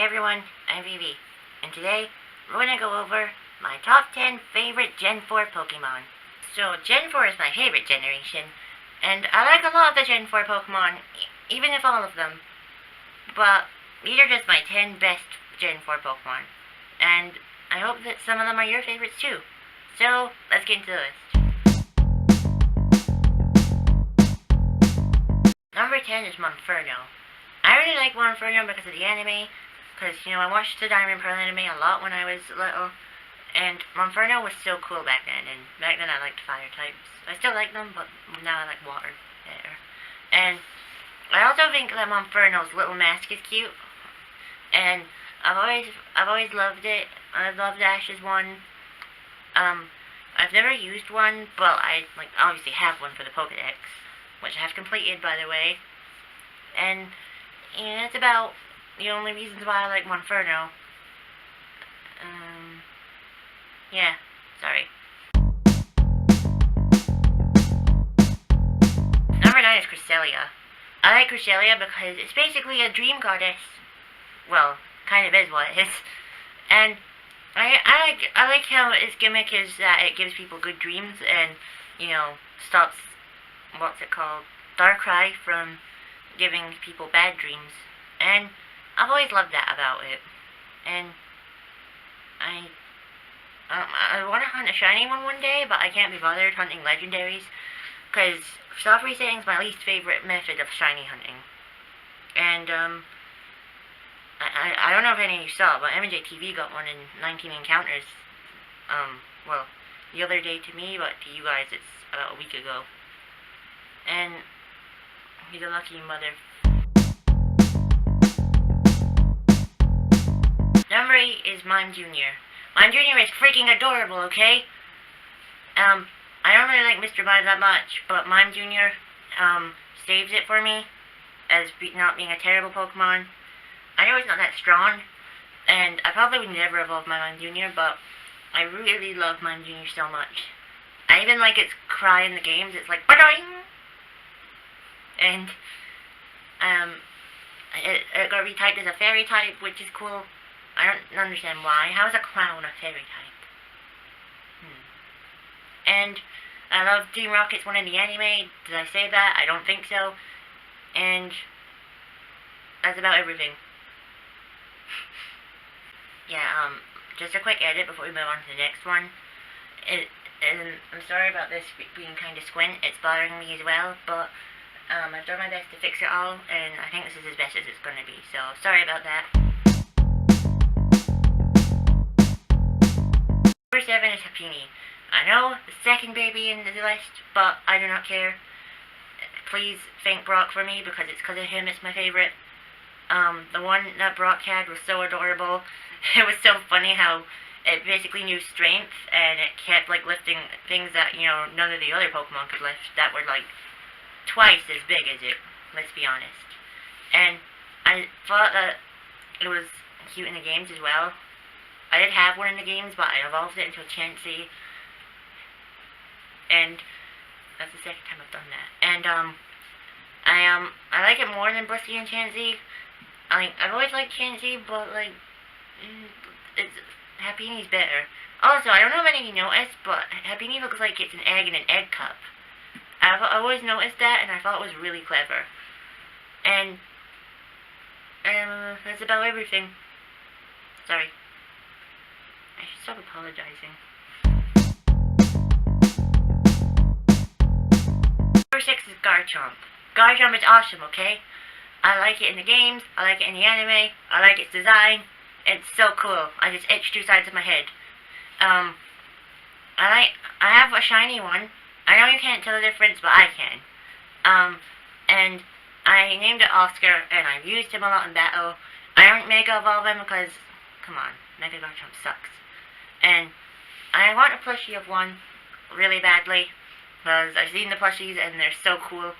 Hey everyone, I'm Vivi, and today we're going to go over my top 10 favorite Gen 4 Pokemon. So Gen 4 is my favorite generation, and I like a lot of the Gen 4 Pokemon, even if all of them. But these are just my 10 best Gen 4 Pokemon, and I hope that some of them are your favorites too. So let's get into the list. Number 10 is Monferno. I really like Monferno because of the anime. Because, I watched the Diamond Pearl anime a lot when I was little, and Monferno was so cool back then, and back then I liked fire types. I still like them, but now I like water better. And I also think that Monferno's little mask is cute, and I've always loved it. I loved Ash's one. I've never used one, but I obviously have one for the Pokedex, which I have completed, by the way. And that's about the only reasons why I like Monferno. Yeah, sorry. Number 9 is Cresselia. I like Cresselia because it's basically a dream goddess. Well, kind of is what it is. And I like how its gimmick is that it gives people good dreams and, stops, Darkrai from giving people bad dreams. And I've always loved that about it. And I want to hunt a shiny one day, but I can't be bothered hunting legendaries, because soft resetting is my least favorite method of shiny hunting. And I don't know if any of you saw, but MJ TV got one in 19 encounters. Well, the other day to me, but to you guys it's about a week ago. And he's a lucky mother. Number 8 is Mime Jr. Mime Jr. is freaking adorable, okay? I don't really like Mr. Mime that much, but Mime Jr. Saves it for me as not being a terrible Pokemon. I know it's not that strong, and I probably would never evolve my Mime Jr., but I really love Mime Jr. so much. I even like its cry in the games. It's like, ba-doing! And, it got retyped as a fairy type, which is cool. I don't understand why. How is a clown a fairy type? And I love Team Rocket's one in the anime. Did I say that? I don't think so. And that's about everything. Yeah, just a quick edit before we move on to the next one. And I'm sorry about this being kind of squint. It's bothering me as well, but I've done my best to fix it all, and I think this is as best as it's gonna be. So sorry about that. Number 7 is Happiny. I know, the second baby in the list, but I do not care. Please thank Brock for me, because it's because of him it's my favorite. The one that Brock had was so adorable. It was so funny how it basically knew strength, and it kept, lifting things that, none of the other Pokemon could lift, that were, twice as big as it, let's be honest. And I thought that it was cute in the games as well. I did have one in the games, but I evolved it into a Chansey. And that's the second time I've done that. And I like it more than Blissey and Chansey. I've always liked Chansey, but Happini's better. Also, I don't know if any of you noticed, but Happiny looks like it's an egg in an egg cup. I've always noticed that, and I thought it was really clever. And that's about everything. Sorry. I should stop apologizing. Number 6 is Garchomp. Garchomp is awesome, okay? I like it in the games, I like it in the anime, I like its design. It's so cool. I just itch two sides of my head. I have a shiny one. I know you can't tell the difference, but I can. And I named it Oscar, and I've used him a lot in battle. I don't Mega Evolve him because, come on, Mega Garchomp sucks. And I want a plushie of one really badly, because I've seen the plushies and they're so cool.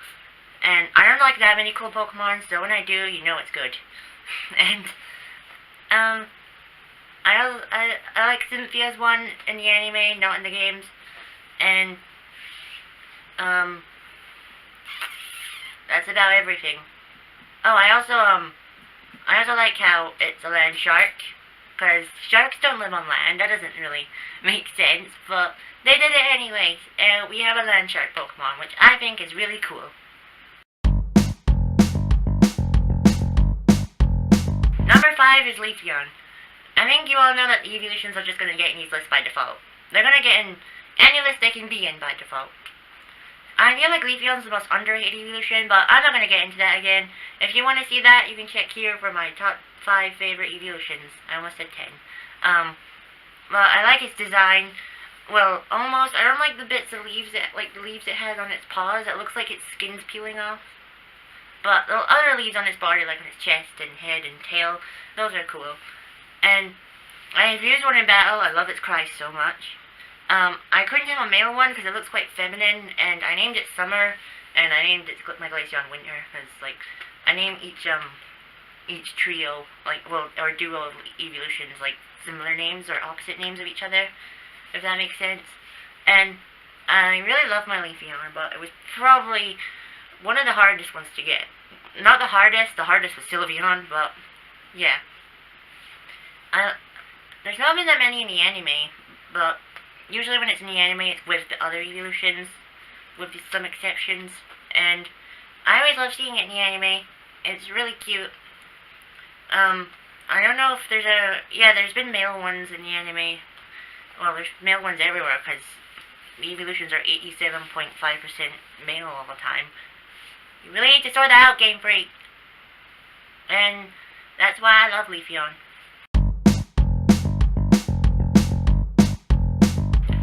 And I don't like that many cool Pokemon, so when I do, you know it's good. And I like Cynthia's one in the anime, not in the games. And that's about everything. Oh, I also I also like how it's a land shark, because sharks don't live on land. That doesn't really make sense, but they did it anyways, and we have a land shark Pokemon, which I think is really cool. Number 5 is Leafeon. I think you all know that the evolutions are just going to get in these lists by default. They're going to get in any list they can be in by default. I feel like Leafeon's the most underrated evolution, but I'm not going to get into that again. If you want to see that, you can check here for my top 5 favorite evolutions. I almost said 10. Well, I like its design. Well, almost. I don't like the bits of leaves that, like the leaves it has on its paws. It looks like its skin's peeling off. But the other leaves on its body, like on its chest and head and tail, those are cool. And I've used one in battle. I love its cry so much. I couldn't have a male one because it looks quite feminine, and I named it Summer, and I named it my Glaceon Winter, because, like, I named each trio, like, well, or duo of evolutions, like, similar names or opposite names of each other, if that makes sense. And I really love my Leafeon, but it was probably one of the hardest ones to get. Not the hardest was Sylveon, but, yeah. There's not been that many in the anime, but usually when it's in the anime, it's with the other evolutions, with some exceptions, and I always love seeing it in the anime. It's really cute. I don't know if there's been male ones in the anime. Well, there's male ones everywhere, because the evolutions are 87.5% male all the time. You really need to sort that out, Game Freak. And that's why I love Leafeon.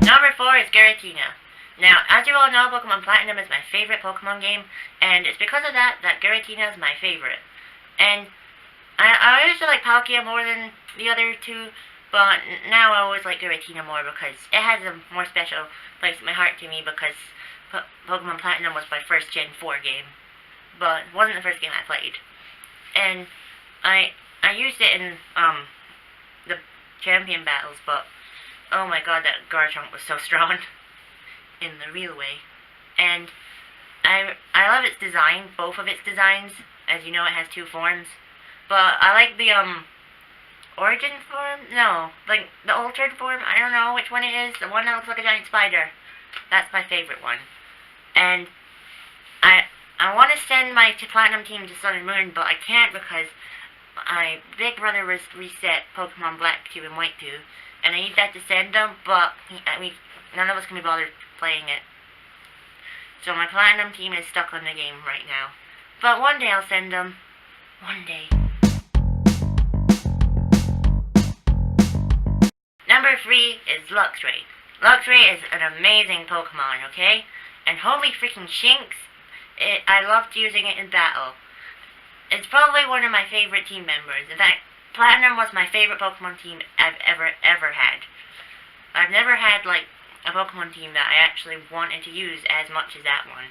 Number 4 is Giratina. Now, as you all know, Pokemon Platinum is my favorite Pokemon game, and it's because of that Giratina is my favorite. And I used to like Palkia more than the other two, but now I always like Giratina more because it has a more special place in my heart to me, because Pokemon Platinum was my first Gen 4 game, but it wasn't the first game I played. And I used it in the champion battles, but oh my god, that Garchomp was so strong in the real way. And I love its design, both of its designs. As you know, it has 2 forms. But I like the origin form? No, like the altered form. I don't know which one it is. The one that looks like a giant spider. That's my favorite one. And I want to send my Platinum team to Sun and Moon, but I can't because my big brother reset Pokemon Black 2 and White 2, and I need that to send them, but none of us can be bothered playing it. So my Platinum team is stuck on the game right now. But one day I'll send them. One day. Number 3 is Luxray. Luxray is an amazing Pokemon, okay? And holy freaking shinks, I loved using it in battle. It's probably one of my favorite team members. In fact, Platinum was my favorite Pokemon team I've ever had. I've never had, like, a Pokemon team that I actually wanted to use as much as that one.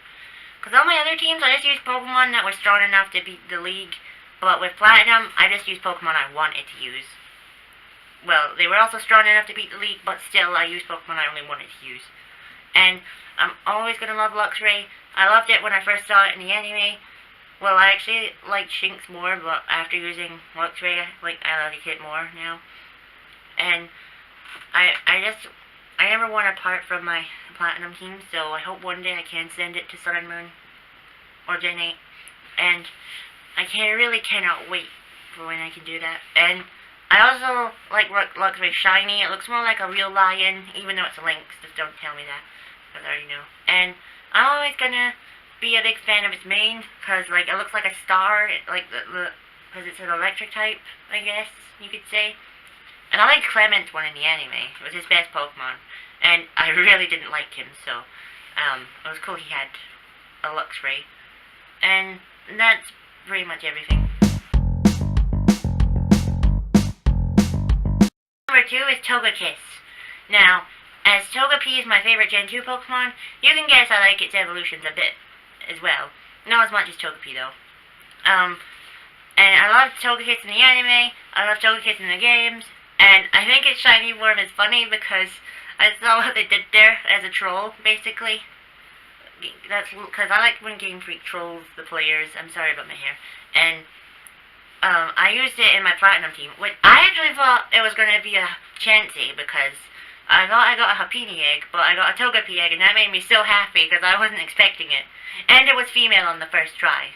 Because all my other teams, I just used Pokemon that were strong enough to beat the league. But with Platinum, I just used Pokemon I wanted to use. Well, they were also strong enough to beat the league, but still, I used Pokemon I only wanted to use. And I'm always going to love Luxray. I loved it when I first saw it in the anime. Well, I actually like Shinx more, but after using Luxray, I like it more now. And I never want to part from my Platinum team, so I hope one day I can send it to Sun and Moon, or Gen 8. And I really cannot wait for when I can do that. And I also like Luxray Shiny. It looks more like a real lion, even though it's a lynx. Just don't tell me that, because I already know. And I'm always gonna be a big fan of its mane, because like it looks like a star, like because it's an electric type, I guess you could say. And I like Clement's one in the anime. It was his best Pokemon, and I really didn't like him, so it was cool he had a Luxray. And that's pretty much everything. Number 2 is Togekiss. Now, as Togepi is my favorite Gen 2 Pokemon, you can guess I like its evolutions a bit as well. Not as much as Togepi, though. And I love Togekiss in the anime, I love Togekiss in the games, and I think its shiny form is funny because I saw what they did there as a troll, basically. That's because I like when Game Freak trolls the players. I'm sorry about my hair. And I used it in my Platinum team, which I actually thought it was going to be a Chansey, because I thought I got a Happiny egg, but I got a Togepi egg, and that made me so happy, because I wasn't expecting it. And it was female on the first try.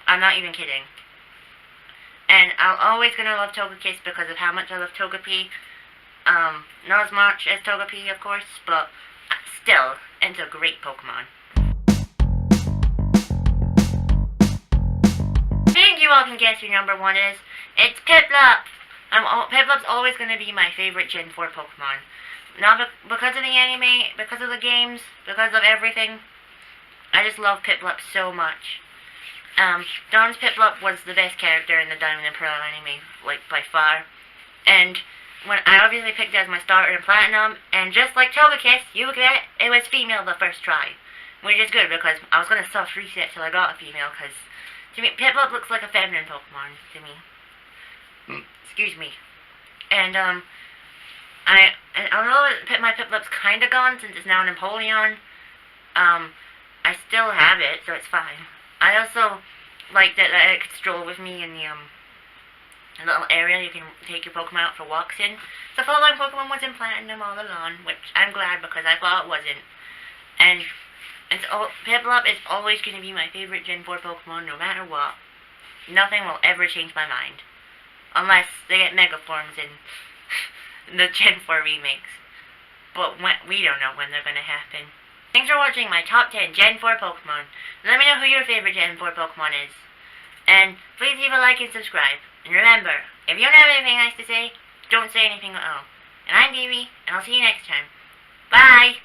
I'm not even kidding. And I'm always going to love Togekiss because of how much I love Togepi. Not as much as Togepi, of course, but still, it's a great Pokemon. I think you all can guess who number 1 is. It's Piplup! Piplup's always going to be my favorite Gen 4 Pokemon. Not because of the anime, because of the games, because of everything. I just love Piplup so much. Dawn's Piplup was the best character in the Diamond and Pearl anime, like, by far. And when I obviously picked it as my starter in Platinum, and just like Togekiss, you get it was female the first try. Which is good, because I was going to soft reset till I got a female, because to me, Piplup looks like a feminine Pokemon to me. Excuse me. And, although my Piplup's kinda gone since it's now an Empoleon, I still have it, so it's fine. I also like that it could stroll with me in the, little area you can take your Pokemon out for walks in. The following Pokemon was in Platinum all along, which I'm glad because I thought it wasn't. And Piplup is always going to be my favorite Gen 4 Pokemon no matter what. Nothing will ever change my mind. Unless they get Mega Forms in the Gen 4 remakes. But we don't know when they're going to happen. Thanks for watching my top 10 Gen 4 Pokemon. Let me know who your favorite Gen 4 Pokemon is. And please leave a like and subscribe. And remember, if you don't have anything nice to say, don't say anything at all. And I'm Davey, and I'll see you next time. Bye!